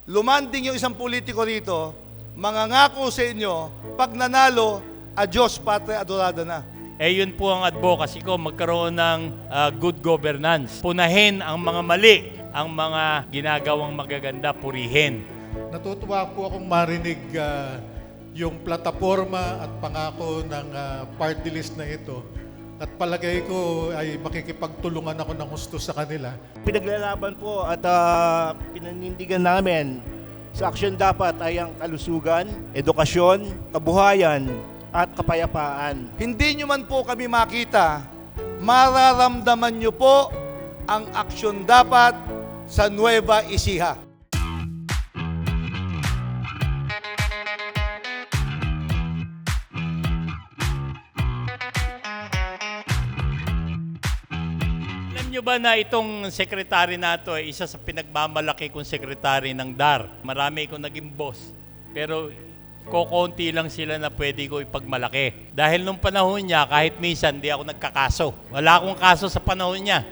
lumanding yung isang politiko rito, mangangako sa inyo, pag nanalo, adios patria adorada na. Yun po ang advocacy ko, magkaroon ng good governance. Punahin ang mga mali, ang mga ginagawang magaganda, purihin. Natutuwa po akong marinig yung plataforma at pangako ng party list na ito. At palagay ko ay makikipagtulungan ako ng husto sa kanila. Pinaglalaban po at pinanindigan namin sa aksyon dapat ay ang kalusugan, edukasyon, kabuhayan at kapayapaan. Hindi nyo man po kami makita, mararamdaman nyo po ang aksyon dapat sa Nueva Ecija. Alam nyo ba na itong sekretary na ito ay isa sa pinagmamalaki kong sekretary ng DAR? Marami akong naging boss. Pero kokonti lang sila na pwede ko ipagmalaki. Dahil nung panahon niya, kahit minsan, di ako nagkakaso. Wala akong kaso sa panahon niya.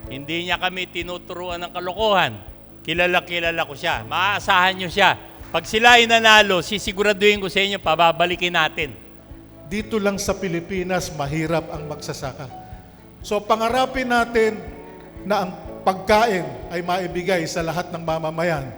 Hindi niya kami tinuturuan ng kalokohan. Kilala ko siya. Maaasahan nyo siya. Pag sila ay nanalo, sisiguraduhin ko sa inyo, pababalikin natin. Dito lang sa Pilipinas, mahirap ang magsasaka. So pangarapin natin na ang pagkain ay maibigay sa lahat ng mamamayan.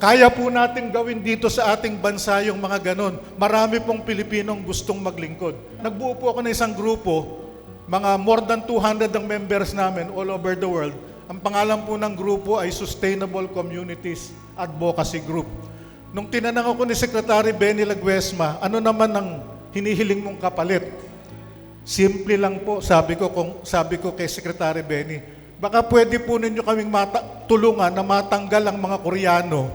Kaya po natin gawin dito sa ating bansa yung mga ganon. Marami pong Pilipinong gustong maglingkod. Nagbuo po ako ng isang grupo, mga more than 200 ang members namin all over the world. Ang pangalan po ng grupo ay Sustainable Communities Advocacy Group. Nung tinanong ako ni Secretary Benny Laguesma, ano naman ang hinihiling mong kapalit? Simple lang po, sabi ko kay Secretary Benny, baka pwede po ninyo kaming tulungan na matanggal ang mga Koreano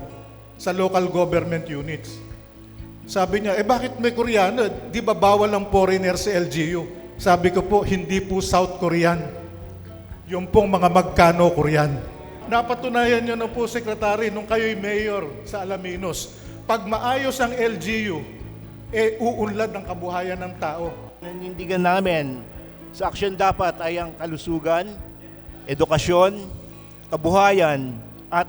sa local government units. Sabi niya, bakit may Koreano? Di ba bawal ang foreigner sa LGU? Sabi ko po, hindi po South Korean. Yung pong mga magkano Korean. Napatunayan niyo na po, Secretary, nung kayo'y mayor sa Alaminos, pag maayos ang LGU, uunlad ang kabuhayan ng tao. Pinanindigan namin sa aksyon dapat ay ang kalusugan, edukasyon, kabuhayan at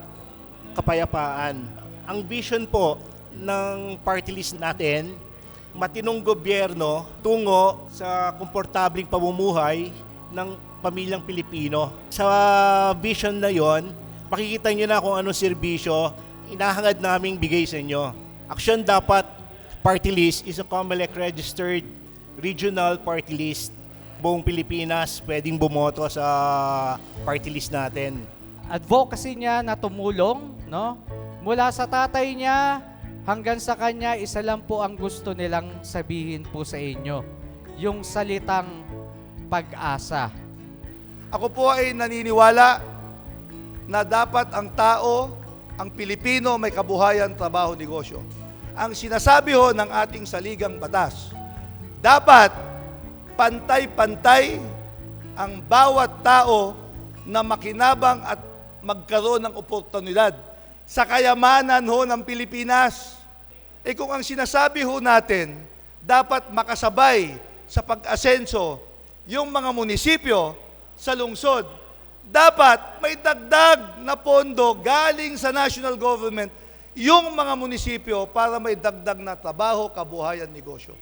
kapayapaan. Ang vision po ng party list natin, matinong gobyerno tungo sa komportabling pamumuhay ng pamilyang Pilipino. Sa vision na yon, makikita nyo na kung anong serbisyo inahangad naming bigay sa inyo. Aksyon dapat party list is a COMELEC registered regional party list. Buong Pilipinas pwedeng bumoto sa party list natin. Advocacy niya na tumulong, no? Mula sa tatay niya hanggang sa kanya, isa lang po ang gusto nilang sabihin po sa inyo. Yung salitang pag-asa. Ako po ay naniniwala na dapat ang tao, ang Pilipino may kabuhayan, trabaho, negosyo. Ang sinasabi ho ng ating saligang batas, dapat pantay-pantay ang bawat tao na makinabang at magkaroon ng oportunidad sa kayamanan ho ng Pilipinas. Kung ang sinasabi ho natin, dapat makasabay sa pag-asenso yung mga munisipyo sa lungsod, dapat may dagdag na pondo galing sa national government yung mga munisipyo para may dagdag na trabaho, kabuhayan, negosyo.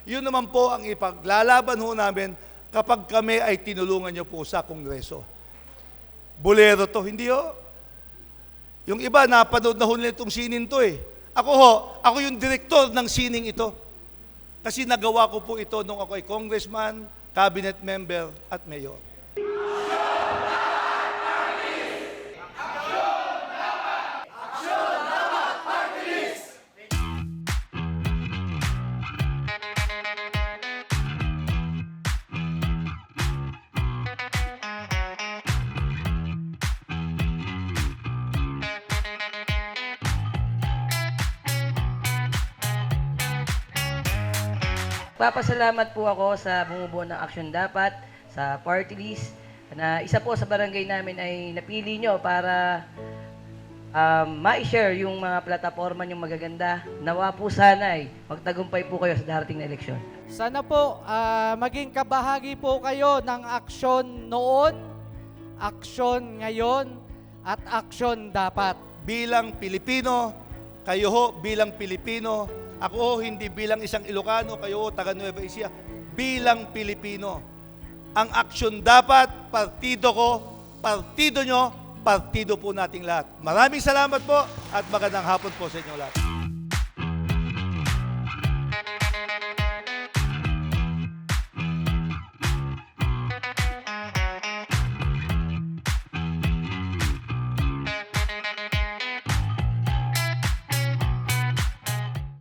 Yun naman po ang ipaglalaban ho namin kapag kami ay tinulungan nyo po sa Kongreso. Bolero to, hindi ho. Yung iba, napanood na ho nila itong sinin to eh. Ako yung direktor ng sining ito. Kasi nagawa ko po ito nung ako ay congressman, cabinet member, at mayor. Papasalamat po ako sa bumubuo ng Aksyon Dapat, sa party list, na isa po sa barangay namin ay napili nyo para ma-share yung mga plataforma nyong magaganda. Nawa po sana ay magtagumpay po kayo sa darating na eleksyon. Sana po maging kabahagi po kayo ng aksyon noon, aksyon ngayon, at aksyon dapat. bilang Pilipino, kayo ho bilang Pilipino, ako ho hindi bilang isang Ilocano, kayo ho taga Nueva Ecija, bilang Pilipino. Ang aksyon dapat, partido ko, partido nyo, partido po nating lahat. Maraming salamat po at magandang hapon po sa inyo lahat.